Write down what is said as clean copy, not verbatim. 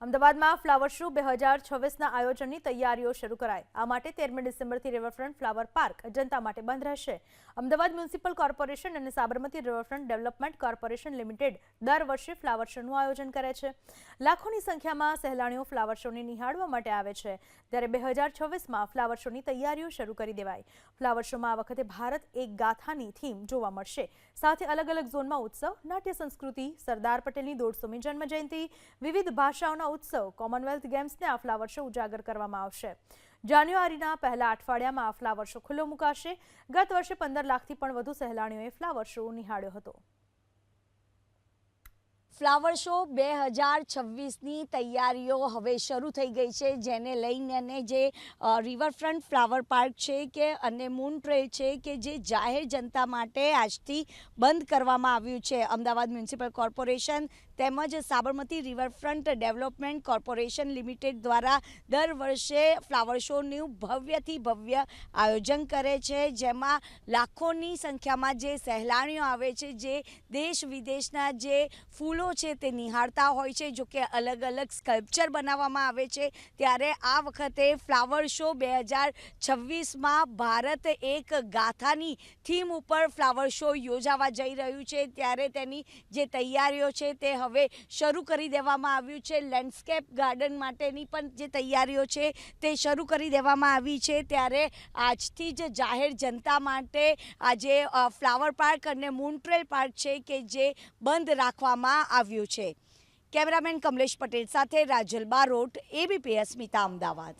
અમદાવાદમાં flower show 2026ના આયોજનની તૈયારીઓ શરૂ કરાઈ। આ માટે 13મી ડિસેમ્બરથી રિવરફ્રન્ટ ફ્લાવર પાર્ક જનતા માટે બંધ રહેશે। અમદાવાદ મ્યુનિસિપલ કોર્પોરેશન અને Sabarmati riverfront development corporation limited દર વર્ષે ફ્લાવર શોનું આયોજન કરે છે। લાખોની સંખ્યામાં સહેલાણીઓ ફ્લાવર શોને નિહાળવા માટે આવે છે, ત્યારે 2026માં ફ્લાવર શોની તૈયારીઓ શરૂ કરી દેવાઈ। ફ્લાવર શોમાં આ વખતે ભારત એક ગાથાની થીમ જોવા મળશે। સાથે અલગ અલગ ઝોનમાં ઉત્સવ, નાટ્ય સંસ્કૃતિ, સરદાર પટેલની 150મી જન્મજયંતિ, વિવિધ ભાષાઓના उत्सव, कॉमनवेल्थ गेम्स ने आ फ्लावर शो उजागर करवामां आवशे। जान्युआरीना पहला अठवाडियामां आ फ्लावर शो खुल्लो मुकाशे। गत वर्षे 15 लाखथी पण वधु सहेलाणीओए फ्लावर शो निहाळ्यो हतो। फ्लावर शो 2026ની તૈયારીઓ હવે શરૂ થઈ ગઈ છે, જેને લઈને જે રિવરફ્રન્ટ ફ્લાવર પાર્ક છે કે અને મૂન ટ્રેલ છે કે જે જાહેર જનતા માટે આજથી બંધ કરવામાં આવ્યું છે। અમદાવાદ મ્યુનિસિપલ કોર્પોરેશન તેમજ Sabarmati riverfront development corporation limited દ્વારા દર વર્ષે ફ્લાવર શોનું ભવ્યથી ભવ્ય આયોજન કરે છે, જેમાં લાખોની સંખ્યામાં જે સહેલાણીઓ આવે છે, જે દેશ વિદેશના જે ફૂલો છે તે નિહાળતા હોય છે। જો કે અલગ અલગ સ્કલ્પચર બનાવવામાં આવે છે, ત્યારે આ વખતે ફ્લાવર શો 2026માં ભારત એક ગાથાની થીમ ઉપર ફ્લાવર શો યોજાવા જઈ રહ્યું છે, ત્યારે તેની જે તૈયારીઓ છે તે હવે શરૂ કરી દેવામાં આવ્યું છે। લેન્ડસ્કેપ ગાર્ડન માટેની પણ જે તૈયારીઓ છે તે શરૂ કરી દેવામાં આવી છે, ત્યારે આજથી જ જાહેર જનતા માટે આ જે ફ્લાવર પાર્ક અને મૂન ટ્રેલ પાર્ક છે કે જે બંધ રાખવામાં આવ્યું છે। કેમેરામેન કમલેશ પટેલ સાથે રાજલ બારોટ, ABP અસ્મિતા, અમદાવાદ।